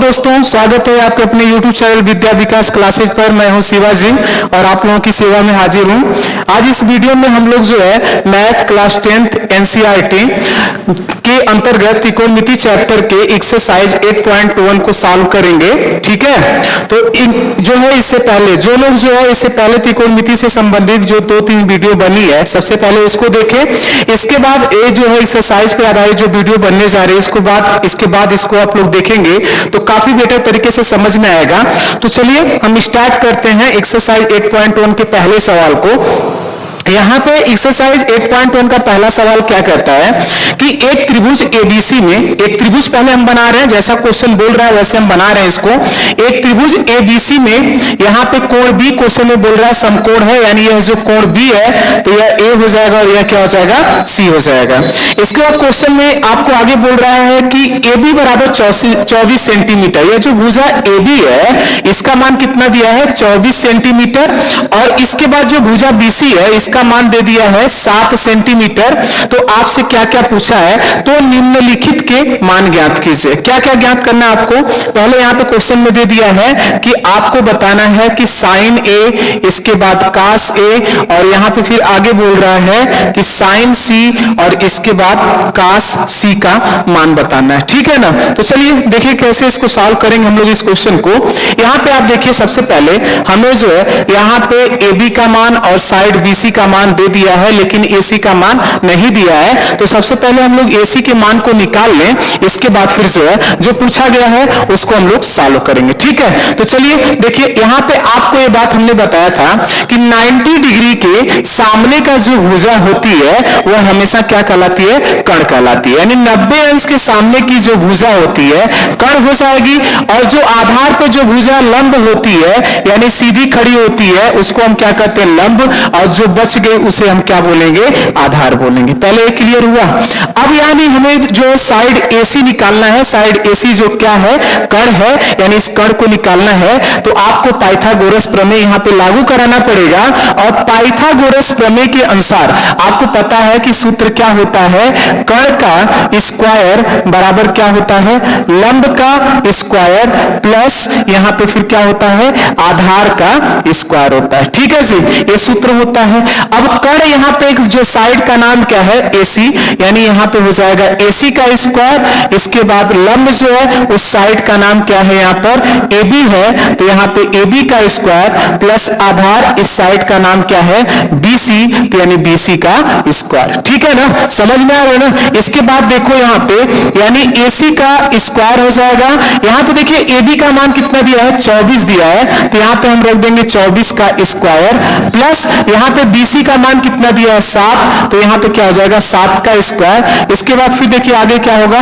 दोस्तों, स्वागत है आपके अपने YouTube चैनल विद्या विकास क्लासेज पर। मैं हूं शिवाजी और आप लोगों की सेवा में हाजिर हूं। आज इस वीडियो में हम लोग जो है मैथ क्लास 10th NCERT के अंतर्गत त्रिकोणमिति चैप्टर के एक्सरसाइज 8.1 को सॉल्व करेंगे। ठीक है, तो जो है इससे पहले जो लोग जो है इससे पहले त्रिकोणमिति से संबंधित जो 2-3 वीडियो बनी है, सबसे पहले उसको देखें। इसके बाद ये जो है एक्सरसाइज पे आधारित जो वीडियो बनने जा रही है इसके बाद इसको आप लोग देखेंगे तो काफी बेटर तरीके से समझ में आएगा। तो चलिए हम स्टार्ट करते हैं एक्सरसाइज 8.1 के पहले सवाल को। यहाँ पे एक्सरसाइज 8.1 का पहला सवाल क्या कहता है कि एक त्रिभुज ABC में, एक त्रिभुज पहले हम बना रहे हैं, जैसा क्वेश्चन बोल रहा है वैसे हम बना रहे हैं इसको। एक त्रिभुज ABC में यहाँ पे कोण B क्वेश्चन में बोल रहा है समकोण है, यानी यह जो कोण B है तो यह A हो जाएगा और यह क्या हो जाएगा, C हो जाएगा। इसके बाद क्वेश्चन में आपको आगे बोल रहा है कि AB बराबर 24 सेंटीमीटर। यह जो भुजा AB है इसका मान कितना दिया है, 24 सेंटीमीटर। और इसके बाद जो भुजा BC है इसका मान दे दिया है 7 सेंटीमीटर। तो आपसे क्या क्या पूछा है, तो निम्नलिखित के मान ज्ञात कीजिए। क्या क्या ज्ञात करना है आपको, पहले यहाँ पे क्वेश्चन में दे दिया है कि आपको बताना है कि साइन A, इसके बाद कास A, और यहाँ पे फिर आगे बोल रहा है कि साइन C, और इसके बाद कास C का मान बताना है। ठीक है ना, तो चलिए देखिए कैसे इसको सॉल्व करेंगे हम लोग इस क्वेश्चन को। यहाँ पे आप देखिए सबसे पहले हमें जो है यहाँ पे AB का मान और साइड BC का मान दे दिया है, लेकिन AC का मान नहीं दिया है। तो सबसे पहले हम लोग AC के मान को निकाल लें, इसके बाद फिर जो है जो पूछा गया है उसको हम लोग सॉल्व करेंगे। ठीक है, तो चलिए देखिए यहाँ पे आपको ये बात हमने बताया था कि 90 डिग्री के सामने का जो भुजा होती है वह हमेशा क्या कहलाती है, कर्ण कहलाती है। यानी 90 अंश के सामने की जो भुजा होती है कर्ण हो जाएगी, और जो आधार पर जो भुजा लंब होती है यानी सीधी खड़ी होती है उसको हम क्या कहते हैं, लंब, और जो बच गए उसे हम क्या बोलेंगे, आधार बोलेंगे। पहले ये क्लियर हुआ। अब यानी हमें जो साइड AC निकालना है, साइड AC जो क्या है, कर्ण है, यानी इस कर्ण को निकालना है तो आपको पाइथागोरस प्रमेय यहाँ पे लागू कराना पड़ेगा। और पाइथागोरस प्रमेय के अनुसार आपको पता है कि सूत्र क्या होता है, कर्ण का स्क्वायर बराबर क्या होता है, लंब का स्क्वायर प्लस यहाँ पे फिर क्या होता है, आधार का स्क्वायर होता है। ठीक है जी, ये सूत्र होता है। अब कर्ण यहाँ पे जो साइड का नाम क्या है, AC, यानी यहाँ पे हो जाएगा AC का स्क्वायर। इसके बाद लंब जो है उस साइड का नाम क्या है, यहाँ पर AB है, तो यहाँ पे AB का स्क्वायर प्लस आधार इस साइड का नाम क्या है, BC, तो यानी BC का स्क्वायर। ठीक है ना, समझ में आ रहा है ना। इसके बाद देखो यहाँ पे यानी AC का स्क्वायर हो जाएगा। यहाँ पे देखिए AB का मान कितना दिया है, 24 दिया है, तो यहाँ पे हम रख देंगे 24 का स्क्वायर प्लस यहाँ पे BC का मान कितना दिया है, 7, तो यहाँ पे क्या हो जाएगा, 7 का स्क्वायर। इसके बाद फिर देखिए आगे क्या होगा,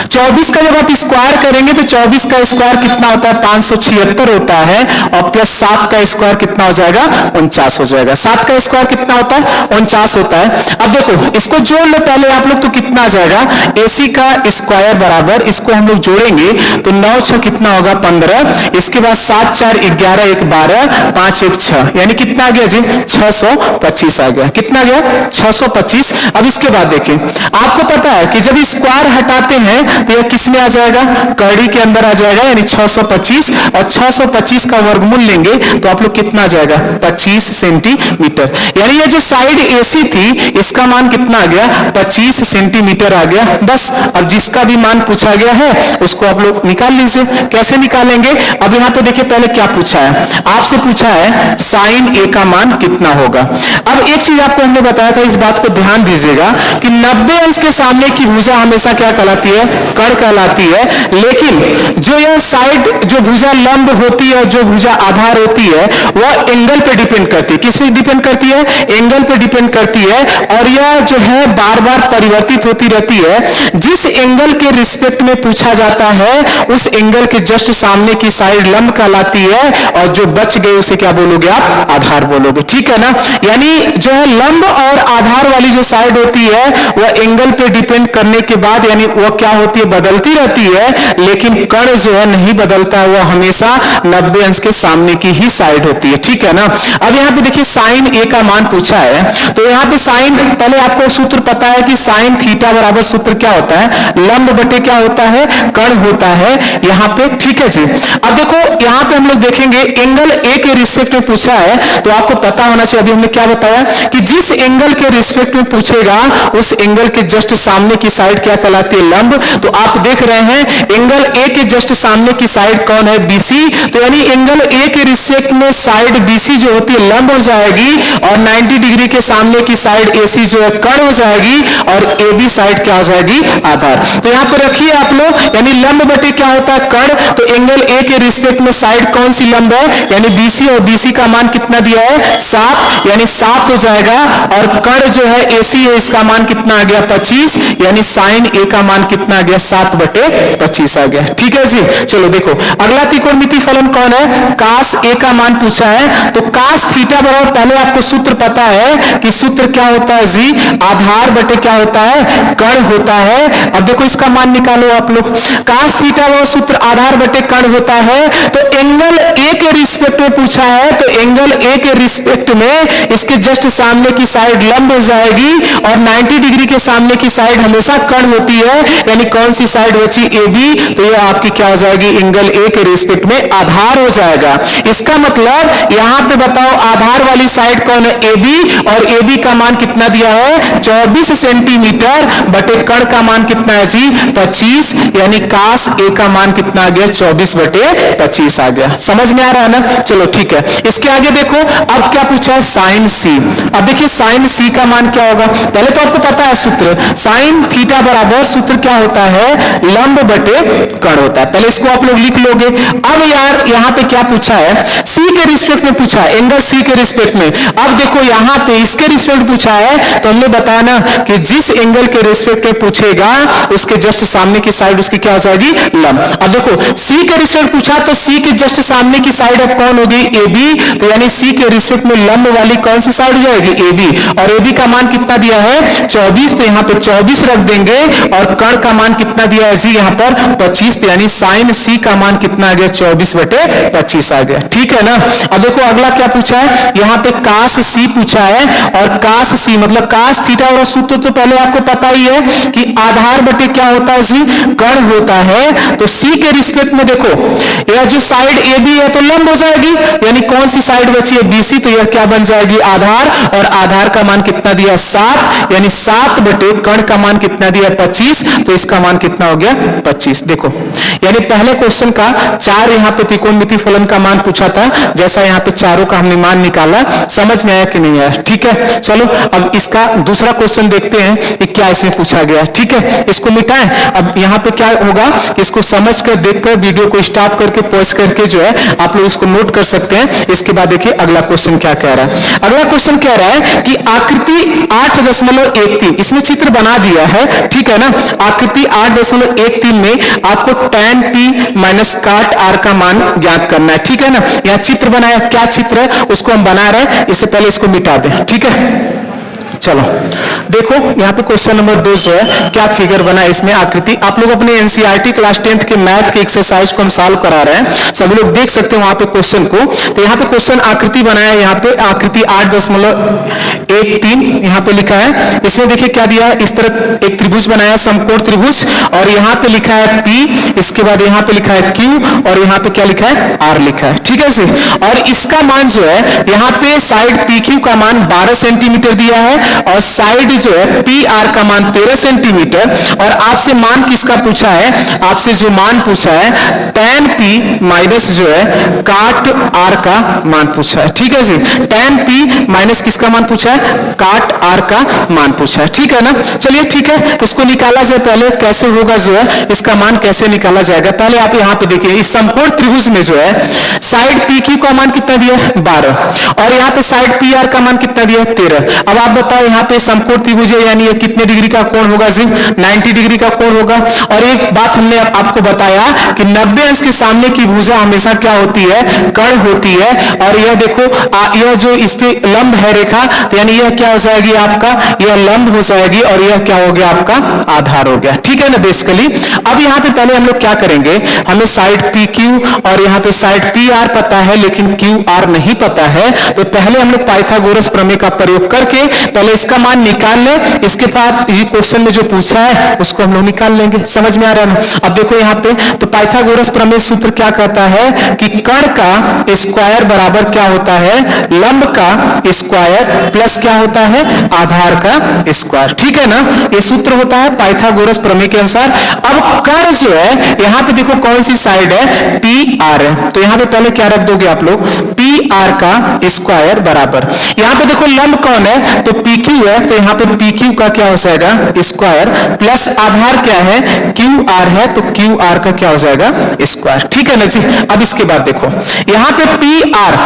24 का जब आप स्क्वायर करेंगे तो 24 का स्क्वायर कितना होता है, 576 होता है, और प्लस 7 का स्क्वायर कितना हो जाएगा, 49 हो जाएगा। 7 का स्क्वायर कितना होता है, 49 होता है। अब देखो इसको जोड़ लो पहले आप लोग, तो कितना आ जाएगा, AC का स्क्वायर बराबर, इसको हम लोग जोड़ेंगे तो 9 6 कितना होगा, 15। इसके बाद 7 4 11 1 12 5 1 6, यानी कितना आ गया जी, 625 आ गया। कितना गया, 625। अब इसके बाद देखिए आपको पता है कि जब स्क्वायर हटाते हैं तो यह किस में आ जाएगा, कड़ी के अंदर आ जाएगा, यानी 625, और 625 का वर्गमूल लेंगे तो आप लोग कितना आ जाएगा, 25 सेंटीमीटर। यानी ये जो साइड AC थी इसका मान कितना आ गया, 25 सेंटीमीटर आ गया। बस अब जिसका भी मान पूछा गया है उसको आप लोग निकाल लीजिए। कैसे निकालेंगे, अब यहाँ पे देखिए पहले क्या पूछा है, आपसे पूछा है साइन A का मान कितना होगा। अब एक चीज आपको हमने बताया था, इस बात को ध्यान दीजिएगा कि 90 अंश के सामने की भुजा हमेशा क्या कहलाती है, कर्ण कहलाती है। लेकिन जो यह साइड जो भुजा लंब होती है और जो भुजा आधार होती है वह एंगल पे डिपेंड करती है। किस पे डिपेंड करती है, एंगल पे डिपेंड करती है, और यह जो है बार बार परिवर्तित होती रहती है। जिस एंगल के रिस्पेक्ट में पूछा जाता है उस एंगल के जस्ट सामने की साइड लंब कहलाती है, और जो बच गए उसे क्या बोलोगे आप, आधार बोलोगे। ठीक है ना, यानी जो है लंब और आधार वाली जो साइड होती है वह एंगल पे डिपेंड करने के बाद यानी वह क्या होती है, बदलती रहती है, लेकिन कण जो है नहीं बदलता है, वह हमेशा 90 अंश के सामने की ही साइड होती है। ठीक है ना। अब यहाँ पे देखिए साइन ए का मान पूछा है, तो यहाँ पे साइन, पहले आपको सूत्र पता है कि साइन थीटा बराबर सूत्र क्या होता है, लंब बटे क्या होता है, कण होता है यहाँ पे। ठीक है जी। अब देखो यहाँ पे हम लोग देखेंगे एंगल ए के रिस्पेक्ट में पूछा है, तो आपको पता होना चाहिए, अभी हमने क्या बताया कि जिस एंगल के रिस्पेक्ट में पूछेगा उस एंगल के जस्ट सामने की साइड क्या कहलाती है, लंब। तो आप देख रहे हैं एंगल ए के जस्ट सामने की साइड कौन है, बीसी। तो यानी एंगल ए के रिस्पेक्ट में साइड बीसी जो होती है लंब हो जाएगी, और 90 डिग्री के सामने की साइड एसी जो है कण हो जाएगी, और ए बी साइड क्या हो जाएगी, आधार। तो यहाँ पर रखिए आप लोग, यानी लंब बटे क्या होता है, कण। तो एंगल ए के रिस्पेक्ट में साइड कौन सी लंब है, यानी बीसी, और बीसी का मान कितना दिया है, 7, यानी 7 हो जाएगा। और कण जो है एसी है, इसका मान कितना आ गया, 25, यानी साइन ए का मान कितना आ गया, 7/25 आ गया। ठीक है जी। चलो देखो अगला त्रिकोणमिति फलन कौन है, कास ए का मान पूछा है। तो कास थीटा बराबर, पहले आपको सूत्र पता है कि सूत्र क्या होता है जी, आधार बटे क्या होता है, कण होता है। अब देखो इसका मान निकालो आप लोग, कास थीटा बराबर सूत्र आधार बटे कण होता है। तो एंगल ए के रिस्पेक्ट में पूछा है, तो एंगल ए के रिस्पेक्ट में इसके जस्ट सामने की साइड लंब हो जाएगी, और 90 डिग्री के सामने की साइड हमेशा कण होती है, यानी कौन सी साइड बची, ए बी। तो ये आपकी क्या हो जाएगी, एंगल ए के रिस्पेक्ट में आधार हो जाएगा। इसका मतलब यहां पे बताओ आधार वाली साइड कौन है, ए बी, और ए बी का मान कितना दिया है, 24 सेंटीमीटर बटे कण का मान कितना है जी, 25, यानी कास ए का मान कितना आ गया, 24/25 आ गया। समझ में आ रहा है ना। चलो ठीक है। इसके आगे देखो अब क्या पूछा है, साइन सी। अब देखिए साइन सी का मान क्या होगा, पहले तो आपको पता है सूत्र, साइन थीटा बराबर सूत्र क्या होता है, लंब बटे कण होता है। पहले इसको आप लोग लिख लोगे। अब यार यहाँ पे क्या पूछा है, सी के रिस्पेक्ट में पूछा है, एंगल सी के रिस्पेक्ट में। अब देखो यहाँ पे इसके रिस्पेक्ट पूछा है, तो हमने बताया ना कि जिस एंगल के रिस्पेक्ट में पूछेगा उसके जस्ट सामने की साइड उसकी क्या हो जाएगी, लंब। अब देखो सी के रिस्पेक्ट पूछा, तो सी के जस्ट सामने की साइड अब कौन होगी, ए बी। तो यानी सी के रिस्पेक्ट में लंब वाली कौन सी साइड हो जाएगी, ए बी। और ए बी का मान कितना दिया है, 24, तो यहाँ पे 24 रख देंगे, और कण का मान कितना दिया है जी, यहाँ पर 25, यानी साइन सी का मान कितना आ गया, 24/25 आ गया। ठीक है ना। अब देखो अगला क्या पूछा है, यहाँ पे कास सी पूछा है, और कास सी मतलब कास थीटा और सूत्र तो पहले आपको पता ही है कि आधार बटे क्या होता है जी, कण होता है। तो सी के रिस्पेक्ट में देखो यह जो साइड ए बी है तो लंब हो जाएगी, यानी कौन सी साइड बची है, बीसी। तो यह क्या बन जाएगी, आधार, और आधार का मान कितना दिया, 7, यानी 7 बटे कण का मान कितना दिया, 25। तो इसका मान कितना हो गया, 25। देखो यानी पहले क्वेश्चन का 4 यहाँ पे त्रिकोणमिति फलन का मान पूछा था, जैसा यहाँ पे चारों का हमने मान निकाला। समझ में आया कि नहीं आया। ठीक है। चलो अब इसका दूसरा क्वेश्चन देखते हैं कि क्या इसमें पूछा गया। ठीक है, इसको मिटाएं। अब यहाँ पे क्या होगा, इसको समझ कर देखकर वीडियो को स्टॉप करके पॉज करके जो है आप लोग इसको नोट कर सकते हैं। इसके बाद देखिए अगला क्वेश्चन क्या कह रहा है। अगला क्वेश्चन कह रहा है कि आकृति 8.13, इसमें चित्र बना दिया है। ठीक है ना। आकृति 8.13 में आपको tan p माइनस काट r का मान ज्ञात करना है। ठीक है ना। यहाँ चित्र बनाया, क्या चित्र है उसको हम बना रहे हैं, इससे पहले इसको मिटा दें। ठीक है। चलो देखो यहाँ पे क्वेश्चन नंबर 2 जो है क्या फिगर बना है, इसमें आकृति। आप लोग अपने एनसीईआरटी क्लास 10th के मैथ के एक्सरसाइज को हम सॉल्व करा रहे हैं, सभी लोग देख सकते हैं वहां पे क्वेश्चन को। तो यहाँ पे क्वेश्चन आकृति बनाया है, यहाँ पे आकृति 8.13 यहाँ पे लिखा है। इसमें देखिए क्या दिया है, इस तरह एक त्रिभुज बनाया, समकोण त्रिभुज, और यहाँ पे लिखा है P, इसके बाद यहाँ पे लिखा है Q, और यहाँ पे क्या लिखा है, R लिखा है। ठीक है जी। और इसका मान जो है यहाँ पे साइड PQ का मान 12 सेंटीमीटर दिया है, और साइड जो है पी आर का मान 13 सेंटीमीटर। और आपसे मान किसका पूछा है, आपसे जो मान पूछा है tan p माइनस जो है काट r का मान पूछा है। ठीक है जी। tan p माइनस किसका मान पूछा है, काट r का मान पूछा है। ठीक है ना। चलिए ठीक है, इसको निकाला जाए। पहले कैसे होगा जो है इसका मान कैसे निकाला जाएगा, पहले आप यहाँ पे देखिए इस समकोण त्रिभुज में जो है साइड पी क्यू का मान कितना दिया है 12, और यहाँ पे साइड पी आर का मान कितना दिया है 13। अब आप बताओ यहाँ पे समकोण चतुर्भुज है, यानी ये कितने डिग्री का कोण होगा जी? 90 डिग्री का कोण होगा। और एक बात हमने आपको बताया कि 90 अंश के सामने की भुजा हमेशा क्या होती है? कर्ण होती है। और यह देखो यह जो इस पे लंब है रेखा, तो यानी यह क्या हो जाएगी आपका? यह लंब हो जाएगी और यह क्या हो गया आपका? आधार हो गया। ठीक है ना बेसिकली। अब यहाँ पे पहले हम लोग क्या करेंगे, हमें साइड पी क्यू और यहाँ पे साइड पी आर पता है लेकिन क्यू आर नहीं पता है, तो पहले हम लोग पाइथागोरस प्रमेय का प्रयोग करके पहले इसका मान निकाल ले, इसके बाद ये क्वेश्चन में जो पूछा है उसको हम लोग निकाल लेंगे। समझ में आ रहा है ना? अब देखो यहाँ पे तो पाइथागोरस प्रमेय सूत्र क्या कहता है कि कर्ण का स्क्वायर बराबर क्या होता है? लंब का स्क्वायर प्लस क्या होता है? आधार का स्क्वायर। ठीक है ना? ये सूत्र होता है पाइथागोरस प्रमेय के अनुसार। अब कर्ण जो है यहाँ पे देखो कौन सी साइड है? पी आर है, तो यहाँ पे पहले क्या रख दोगे आप लोग? पी आर का स्क्वायर बराबर, यहाँ पे देखो लंब कौन है? तो पी क्यू है, तो यहाँ पे पी क्यू का क्या हो जाएगा? स्क्वायर प्लस आधार क्या है? क्यू आर है, तो क्यू आर का क्या हो जाएगा? स्क्वायर। ठीक है ना जी? अब इसके बाद देखो यहाँ पे पी आर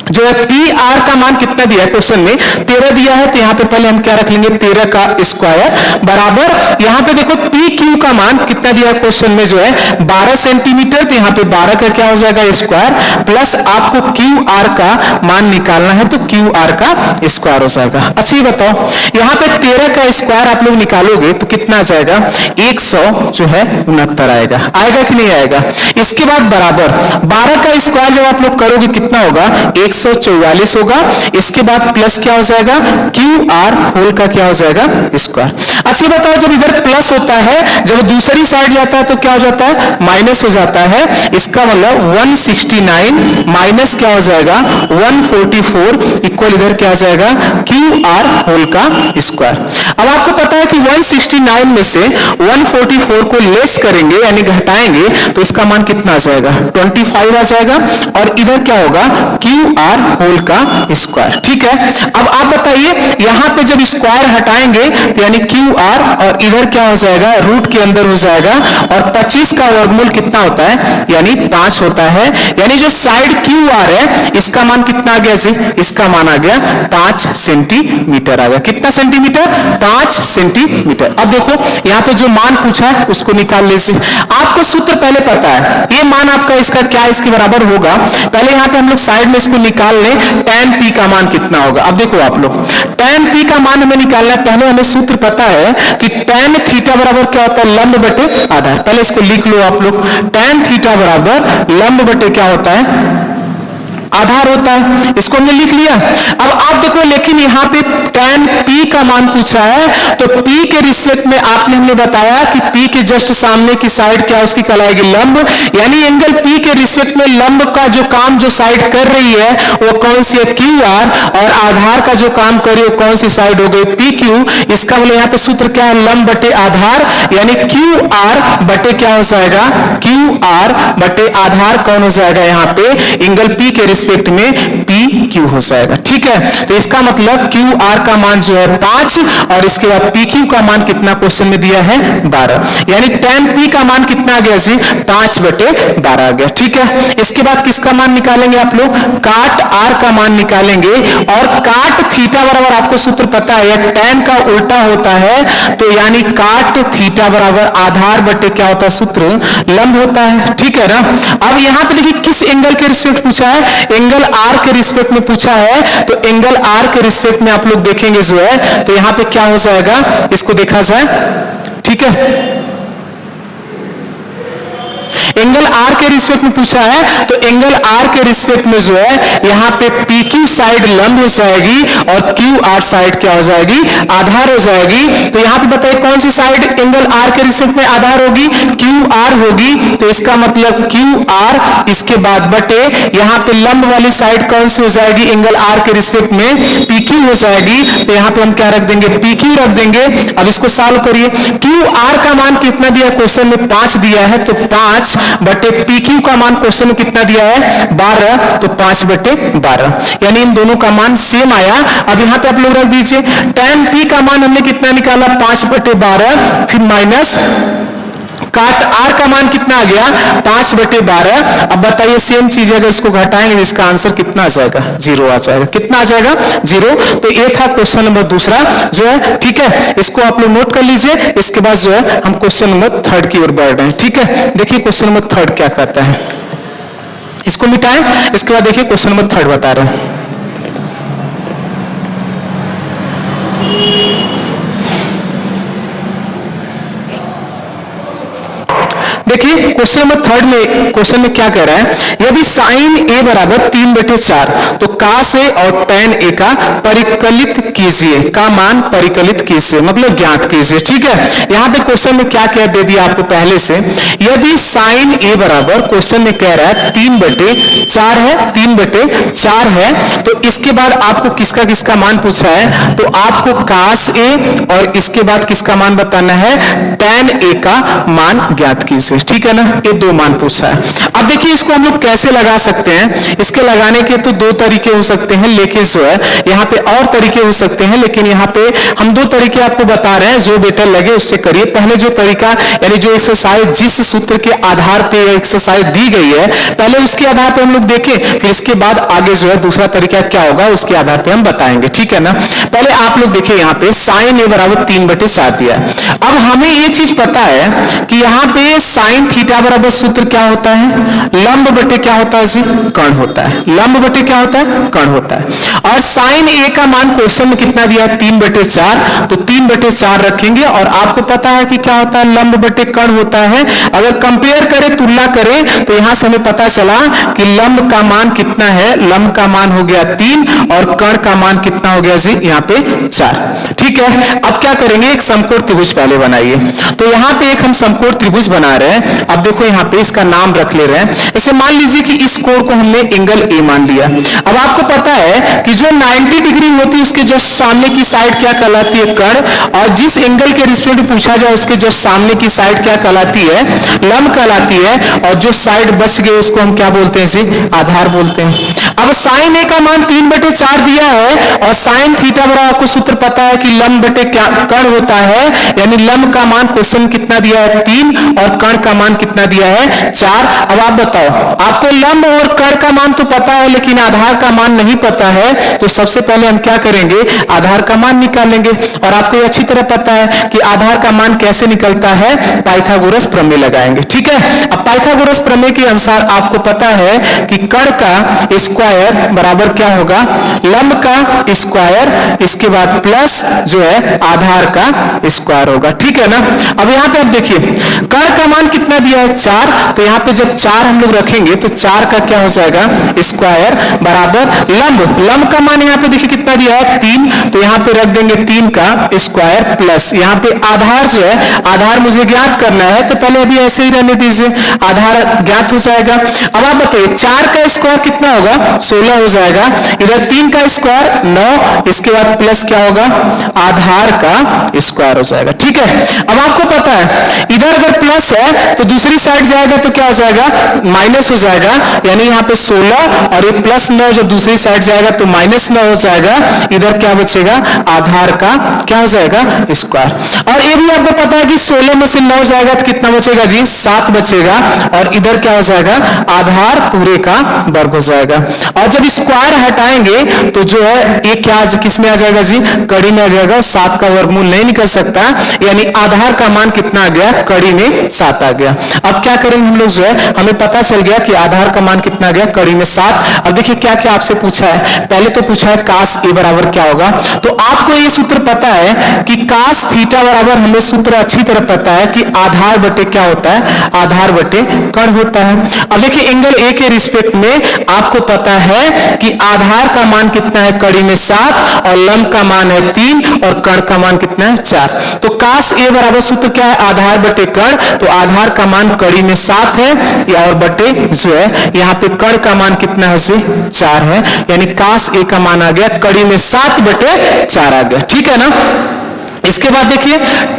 जो है, पी आर का मान कितना दिया है क्वेश्चन में? 13 दिया है, तो यहाँ पे पहले हम क्या रख लेंगे? 13 का स्क्वायर बराबर, यहाँ पे देखो पी क्यू का मान कितना दिया है क्वेश्चन में जो है? 12 सेंटीमीटर, तो यहाँ पे 12 का क्या हो जाएगा? स्क्वायर प्लस आपको क्यू आर का मान निकालना है, तो क्यू आर का स्क्वायर हो जाएगा। अच्छा ये बताओ यहाँ पे 13 का स्क्वायर आप लोग निकालोगे तो कितना आ जाएगा? 169 आएगा। आएगा कि नहीं आएगा? इसके बाद बराबर 12 का स्क्वायर जब आप लोग करोगे कितना होगा? 144 होगा। इसके बाद प्लस क्या हो जाएगा? क्यू आर होल का क्या हो जाएगा? स्क्वायर। अच्छा बताओ जब इधर प्लस होता है, जब दूसरी साइड जाता है तो क्या हो जाता है? माइनस हो जाता है। इसका मतलब 169 माइनस क्या हो जाएगा? 144 इक्वल इधर क्या आ जाएगा? क्यू आर होल का स्क्वायर। अब आपको पता है कि 169 में से 144 को लेस करेंगे यानी घटाएंगे तो इसका मान कितना आ जाएगा? 25 आ जाएगा। और इधर क्या होगा? क्यू आर होल का स्क्वायर। ठीक है। अब आप बताइए यहां पे जब स्क्वायर हटाएंगे तो यानी क्यू आर और इधर क्या हो जाएगा? रूट के अंदर हो जाएगा। और 25 का वर्गमूल कितना होता है? यानी 5 होता है। यानी जो साइड क्यू आर है इसका मान कितना आ गया जी? इसका मान आ गया 5 सेंटीमीटर आ गया। कितना सेंटीमीटर? 5 सेंटीमीटर। अब देखो यहाँ पे जो मान पूछा है उसको निकाल लीजिए। आपको सूत्र पहले पता है, ये मान आपका इसका क्या इसके बराबर होगा? पहले यहाँ पे हम लोग साइड में इसको निकाल लें, tan p का मान कितना होगा? अब देखो आप लोग tan p का मान हमें निकालना है। पहले हमें सूत्र पता है कि tan थीटा बराबर क्या होता है? लंब बटे आधार। पहले इसको लिख लो आप लोग, tan थीटा बराबर लंब बटे क्या होता है? आधार होता है। इसको हमने लिख लिया। अब आप देखो लेकिन यहाँ पे tan p का मान पूछा है तो p के रिस्पेक्ट में आपने हमने बताया कि p के जस्ट सामने की साइड क्या उसकी कहलाएगी? लंब। यानी एंगल p के रिस्पेक्ट में लंब का जो काम जो साइड कर रही है वो कौन सी है? Q R. और आधार का जो काम कर रही है वो कौन सी साइड हो गई? P Q. इसका मतलब यहाँ पे सूत्र क्या है? लंब बटे आधार। यानी क्यू आर बटे क्या हो जाएगा? क्यू आर बटे आधार कौन हो जाएगा? यहाँ पे एंगल p के रिस्पेक्ट में पी क्यू हो जाएगा। ठीक है। तो इसका मतलब क्यू आर का मान जो है 5 और इसके बाद पी क्यू का मान कितना क्वेश्चन में दिया है? 12। यानी tan p का मान कितना आ गया जी? 5 बटे 12 आ गया। ठीक है। इसके बाद किसका मान निकालेंगे आप लोग? काट आर का मान निकालेंगे। और काट थीटा बराबर आपको सूत्र पता है, tan का उल्टा होता है तो यानी काट थीटा बराबर आधार बटे क्या होता है? सूत्र लंब होता है। ठीक है ना। अब यहाँ पे देखिए किस एंगल के रिस्पेक्ट पूछा है? एंगल आर के रिस्पेक्ट में पूछा है। तो एंगल आर के रिस्पेक्ट में आप लोग देखेंगे जो है तो यहाँ पे क्या हो जाएगा? इसको देखा जाए। ठीक है। एंगल आर के रिस्पेक्ट में पूछा है तो एंगल आर के रिस्पेक्ट में जो है यहाँ पे पी क्यू साइड लंब हो जाएगी और क्यू आर साइड क्या हो जाएगी? आधार हो जाएगी। तो यहाँ पे बताइए कौन सी साइड एंगल आर के रिस्पेक्ट में आधार होगी? क्यू आर होगी। तो इसका मतलब क्यू आर इसके बाद बटे यहाँ पे लंब वाली साइड कौन सी हो जाएगी? एंगल आर के रिस्पेक्ट में पी क्यू हो जाएगी। तो यहाँ पे हम क्या रख देंगे? पी क्यू रख देंगे। अब इसको सॉल्व करिए। क्यू आर का मान कितना दिया क्वेश्चन में? 5 दिया है। तो 5 बटे पी क्यू का मान क्वेश्चन में कितना दिया है? 12। तो 5 बटे 12 यानी इन दोनों का मान सेम आया। अब यहाँ पे आप लोग रख दीजिए tan p का मान हमने कितना निकाला? 5 बटे 12 फिर माइनस काट आर का मान कितना आ गया 5/12। अब बताइए सेम चीज अगर इसको घटाएंगे इसका आंसर कितना आ जाएगा 0 आ जाएगा। कितना आ जाएगा 0। तो ये था क्वेश्चन नंबर दूसरा जो है, ठीक है, इसको आप लोग नोट कर लीजिए। इसके बाद जो है हम क्वेश्चन नंबर थर्ड की ओर बढ़ रहे हैं, ठीक है। देखिए क्वेश्चन नंबर थर्ड क्या कहता है, इसको मिटाएं, इसके बाद देखिए क्वेश्चन नंबर थर्ड बता रहे हैं। देखिए क्वेश्चन नंबर थर्ड में क्वेश्चन में क्या कह रहा है, यदि साइन ए बराबर 3/4 तो कास ए और टैन ए का परिकलित कीजिए, का मान परिकलित कीजिए मतलब ज्ञात कीजिए, ठीक है। यहां पे क्वेश्चन में क्या क्या दे दिया आपको पहले से, यदि साइन ए बराबर क्वेश्चन में कह रहा है 3/4 है, 3/4 है, तो इसके बाद आपको किसका किसका मान पूछा है, तो आपको कास ए और इसके बाद किसका मान बताना है टैन ए का मान ज्ञात कीजिए, ठीक है ना। ये दो मान पूछा है। अब देखिए इसको हम लोग कैसे लगा सकते हैं, इसके लगाने के तो दो तरीके हो सकते हैं, लेकिन जो है यहाँ पे और तरीके हो सकते हैं, लेकिन यहाँ पे हम दो तरीके आपको बता रहे हैं, जो बेटर लगे उससे करिए। पहले जो तरीका यानी जो एक्सरसाइज जिस सूत्र के आधार पे एक्सरसाइज दी गई है पहले उसके आधार पे हम लोग देखें, फिर इसके बाद आगे जो है दूसरा तरीका क्या होगा उसके आधार पे हम बताएंगे, ठीक है ना। पहले आप लोग देखिए यहाँ पे साइन ए बराबर 3/4 दिया है। अब हमें ये चीज पता है कि यहाँ पे साइन थीटा बराबर सूत्र क्या होता है, लंब बटे क्या होता है जी कर्ण होता है, लंब बटे क्या होता है कर्ण होता है। और साइन ए का मान क्वेश्चन में कितना दिया है 3/4, तो 3/4 रखेंगे और आपको पता है कि क्या होता है लंब बटे कर्ण होता है। अगर कंपेयर करें तुलना करें तो यहां से हमें पता चला कि लंब का मान कितना है, लंब का मान हो गया 3 और कर्ण का मान कितना हो गया जी यहाँ पे 4, ठीक है। अब क्या करेंगे एक समकोण त्रिभुज पहले बनाइए, तो यहाँ पे एक हम समकोण त्रिभुज बना रहे हैं। अब देखो यहाँ पे इसका नाम रख ले रहे हैं, इसे मान लीजिए कि इस कोण को हमने एंगल ए मान लिया। अब आपको पता है कि जो 90 डिग्री होती है उसके जस्ट सामने की साइड क्या कहलाती है कर्ण, और जिस एंगल के रिस्पेक्ट में पूछा जाए उसके जस्ट सामने की साइड क्या कहलाती है लंब कहलाती है, और जो साइड बच गई उसको हम क्या बोलते हैं जी आधार बोलते हैं। अब साइन ए का मान 3/4 दिया है और साइन थीटा बराबर आपको सूत्र पता है कि लंब बटे क्या कर्ण होता है, यानी लंब का मान क्वेश्चन कितना दिया है 3 और कर्ण का मान कितना दिया है 4। अब आप बताओ आपको लंब और कर्ण का मान तो पता है लेकिन आधार का मान नहीं पता है, तो सबसे पहले हम क्या करेंगे आधार का मान निकालेंगे। और आपको अच्छी तरह पता है कि आधार का मान कैसे निकलता है, पाइथागोरस प्रमेय लगाएंगे, ठीक है। अब पाइथागोरस प्रमेय के अनुसार आपको पता है कि कर्ण का स्क्वायर बराबर क्या होगा लंब का स्क्वायर, इसके बाद प्लस जो है आधार का स्क्वायर होगा, ठीक है ना। अब यहाँ पे आप देखिए कर्ण का मान कितना दिया है 4, तो यहाँ पे जब 4 हम लोग रखेंगे तो 4 का क्या हो जाएगा स्क्वायर बराबर लंब का मान यहाँ पे देखिए कितना दिया है 3, तो यहाँ पे रख देंगे 3 का स्क्वायर प्लस यहाँ पे आधार जो है आधार मुझे ज्ञात करना है, तो पहले अभी ऐसे ही रहने दीजिए, आधार ज्ञात हो जाएगा। अब आप बताइए 4 का स्क्वायर कितना होगा 16 हो जाएगा, इधर 3 का स्क्वायर 9, इसके बाद प्लस क्या होगा आधार का स्क्वायर हो जाएगा, ठीक है। अब आपको पता है इधर अगर प्लस है तो दूसरी साइड जाएगा तो क्या हो जाएगा माइनस हो जाएगा, यानी यहाँ पे 16 और ये प्लस 9 जब दूसरी साइड जाएगा तो -9 हो जाएगा, इधर क्या बचेगा आधार का क्या हो जाएगा स्क्वायर। और ये भी आपको पता है कि 16 में से 9 जाएगा तो कितना बचेगा जी 7 बचेगा, और इधर क्या हो जाएगा आधार पूरे का वर्ग हो जाएगा। और जब स्क्वायर हटाएंगे तो जो है ये क्या किस में आ जाएगा जी कड़ी में आ जाएगा, और 7 का वर्गमूल नहीं निकल सकता, यानी आधार का मान कितना आ गया कड़ी में 7 आ गया। अब क्या करेंगे हम लोग जो है हमें पता चल गया कि आधार का मान कितना आ गया कड़ी में 7। अब देखिए क्या क्या आपसे पूछा है, पहले तो पूछा है कास ए बराबर क्या होगा, तो आपको ये सूत्र पता है कि कास थीटा बराबर हमें सूत्र अच्छी तरह पता है कि आधार बटे क्या होता है आधार बटे कर्ण होता है। अब देखिए एंगल ए के रिस्पेक्ट में आपको पता है कि आधार का मान कितना है कड़ी में 7 और लंब का मान है 3 और कर्ण का मान कितना है 4। तो कास ए बराबर सूत्र क्या है आधार बटे कर्ण, तो आधार का मान कड़ी में 7 है और बटे जो है यहाँ पे कर्ण का मान कितना है 4 है, यानी कास ए का मान आ गया कड़ी में 7/4 आ गया, ठीक है ना। इसके बाद देखिए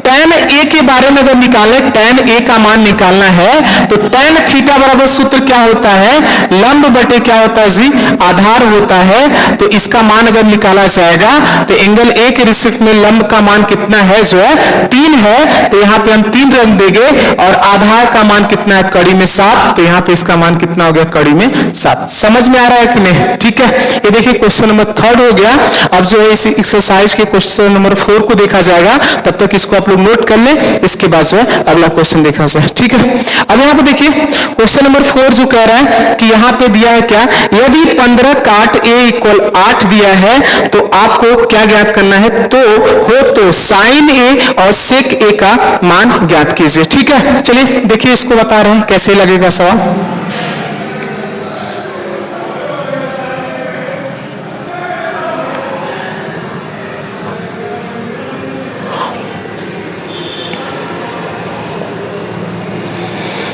tan a के बारे में अगर निकाले, tan a का मान निकालना है तो tan थीटा बराबर सूत्र क्या होता है, लंब बटे क्या होता है जी, आधार होता है। तो इसका मान अगर निकाला जाएगा तो एंगल a के रिस्पेक्ट में लंब का मान कितना है, जो है 3 है, तो यहाँ पे हम 3 रख देंगे, और आधार का मान कितना है, कड़ी में 7, तो यहाँ पे इसका मान कितना हो गया, कड़ी में 7। समझ में आ रहा है कि नहीं? ठीक है, ये देखिए क्वेश्चन नंबर 3 हो गया। अब जो है इस एक्सरसाइज के क्वेश्चन नंबर 4 को देखा जाएगा, तब तक इसको आप लोग नोट कर ले, इसके बाद जो है अगला क्वेश्चन देखा जाए। ठीक है, अब यहाँ पे देखिए क्वेश्चन नंबर 4 जो कह रहा है कि यहाँ पे दिया है क्या, यदि 15 काट a इक्वल 8 दिया है तो आपको क्या ज्ञात करना है, तो साइन a और सेक a का मान ज्ञात कीजिए। ठीक है, चलिए देखिए इसको बता रहे हैं कैसे लगेगा सवाल।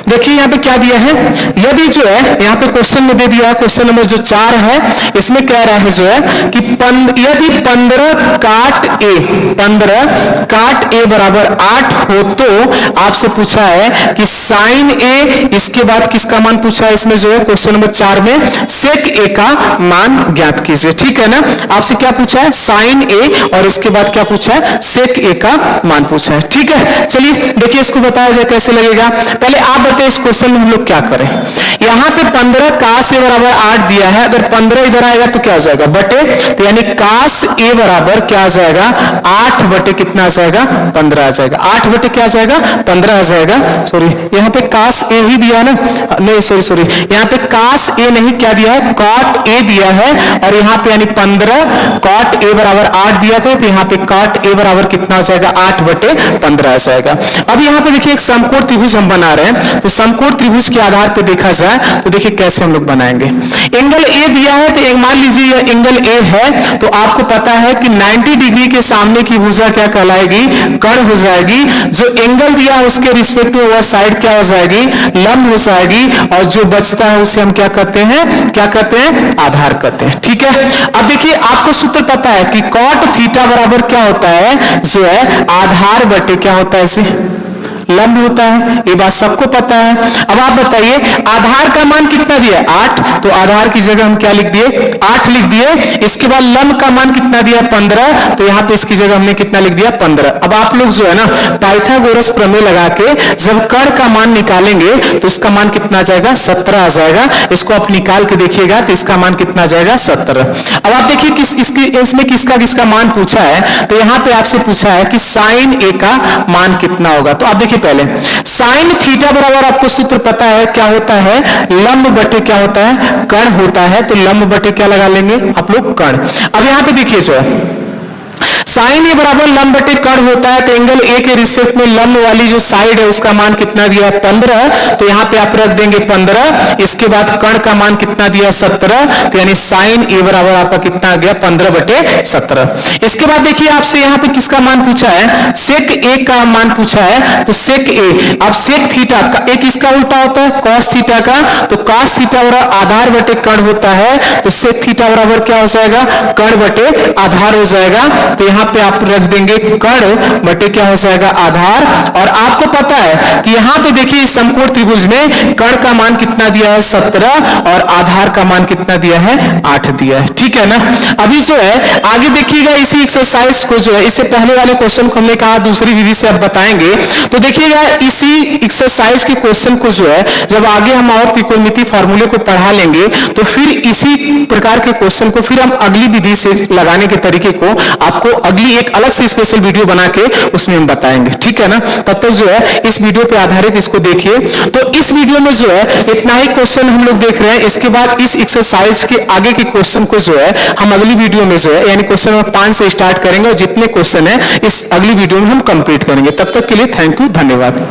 देखिए यहाँ पे क्या दिया है, यदि जो है यहाँ पे क्वेश्चन में दे दिया है, क्वेश्चन नंबर जो 4 है इसमें कह रहा है जो है कि यदि 15 काट a बराबर 8 हो तो आपसे पूछा है कि साइन a, इसके बाद किसका मान पूछा है, इसमें जो है क्वेश्चन नंबर 4 में सेक a का मान ज्ञात कीजिए। ठीक है ना, आपसे क्या पूछा है, साइन a, और इसके बाद क्या पूछा है, सेक a का मान पूछा है। ठीक है, चलिए देखिए इसको बताया जाए कैसे लगेगा। पहले आप बताइए इस क्वेश्चन में हम लोग क्या करें। यहाँ पे 15 कास a बराबर 8 दिया है, अगर 15 इधर आएगा तो क्या हो जाएगा, बटे, तो यानी कास a बराबर क्या आ जाएगा, 8 बटे कितना आ जाएगा, 15 आ जाएगा। 8 बटे क्या आ जाएगा, 15 आ जाएगा। सॉरी, यहाँ पे कास a ही दिया ना, नहीं सॉरी, यहाँ पे कास a नहीं, क्या दिया है, कॉट a दिया है, और यहाँ पे यानी 15 कॉट a बराबर 8 दिया था, तो यहाँ पे कॉट a बराबर कितना हो जाएगा, 8 बटे 15 आ जाएगा। अब यहाँ पे देखिए एक समकोण त्रिभुज हम बना रहे हैं, तो समकोण त्रिभुज के आधार पे देखा जाए तो देखिए कैसे हम लोग बनाएंगे। एंगल a दिया है, तो मान लीजिए यह एंगल a है, तो आपको पता है कि 90 डिग्री के सामने की भुजा क्या कहलाएगी, कर्ण हो जाएगी। जो एंगल दिया है उसके रिस्पेक्ट में वह साइड क्या हो जाएगी, लंब हो जाएगी, और जो बचता है उसे हम क्या कहते हैं, आधार कहते हैं। ठीक है, अब देखिए आपको सूत्र पता है कि कॉट थीटा बराबर क्या होता है, जो है आधार बटे क्या होता है, इसे लंब होता है, ये बात सबको पता है। अब आप बताइए आधार का मान कितना दिया, 8, तो आधार की जगह हम क्या लिख दिए, 8 लिख दिए। इसके बाद लंब का मान कितना दिया, 15, तो यहाँ पे इसकी जगह हमने कितना लिख दिया, 15। अब आप लोग जो है ना पाइथागोरस प्रमेय लगा के जब कर्ण का मान निकालेंगे तो इसका मान कितना आ जाएगा, 17 आ जाएगा। इसको आप निकाल के देखिएगा तो इसका मान कितना आ जाएगा, 17। अब आप देखिए इसमें किसका मान पूछा है, तो यहाँ पे आपसे पूछा है कि साइन a का मान कितना होगा। तो आप देखिए पहले साइन थीटा बराबर आपको सूत्र पता है क्या होता है, लंब बटे क्या होता है, कर्ण होता है, तो लंब बटे क्या लगा लेंगे आप लोग, कर्ण। अब यहां पे देखिए जो है साइन ए बराबर लंब बटे कर्ण होता है, तो एंगल ए के रिस्पेक्ट में लंब वाली जो साइड है उसका मान कितना दिया है, 15, तो यहाँ पे आप रख देंगे 15। इसके बाद कर्ण का मान कितना दिया, 17, तो यानी साइन ए बराबर आपका कितना आ गया, 15 बटे 17। इसके बाद देखिए आपसे यहाँ पे किसका मान पूछा है, सेक ए का मान पूछा है, तो सेक ए, अब सेक थीटा का एक इसका उल्टा होता है कॉस थीटा का, तो कॉस थीटा बराबर आधार बटे कर्ण होता है, तो सेक थीटा बराबर क्या हो जाएगा, कर्ण बटे आधार हो जाएगा। तो यहाँ पे आप रख देंगे कर्ण बटे क्या हो जाएगा, आधार। और आपको पता है कि यहाँ पे देखिए समकोण त्रिभुज में कर्ण का मान कितना दिया है, 17, और आधार का मान कितना दिया है, 8 दिया है। ठीक है ना, अभी जो है आगे देखिएगा इसी एक्सरसाइज को, जो है इससे पहले वाले क्वेश्चन को हमने कहा दूसरी विधि से अब बताएंगे, तो देखिएगा इसी एक्सरसाइज के क्वेश्चन को जो है जब आगे हम और त्रिकोणमिति फार्मूले को पढ़ा लेंगे तो फिर इसी प्रकार के क्वेश्चन को फिर हम अगली विधि से लगाने के तरीके को आपको अगली एक अलग से स्पेशल वीडियो बना के उसमें हम बताएंगे। ठीक है ना, तब तक जो है इस वीडियो पे आधारित इसको देखिए। तो इस वीडियो में जो है इतना ही क्वेश्चन हम लोग देख रहे हैं, इसके बाद इस एक्सरसाइज के आगे के क्वेश्चन को जो है हम अगली वीडियो में जो है यानी क्वेश्चन नंबर 5 से स्टार्ट करेंगे, और जितने क्वेश्चन है इस अगली वीडियो में हम कंप्लीट करेंगे। तब तक के लिए थैंक यू, धन्यवाद।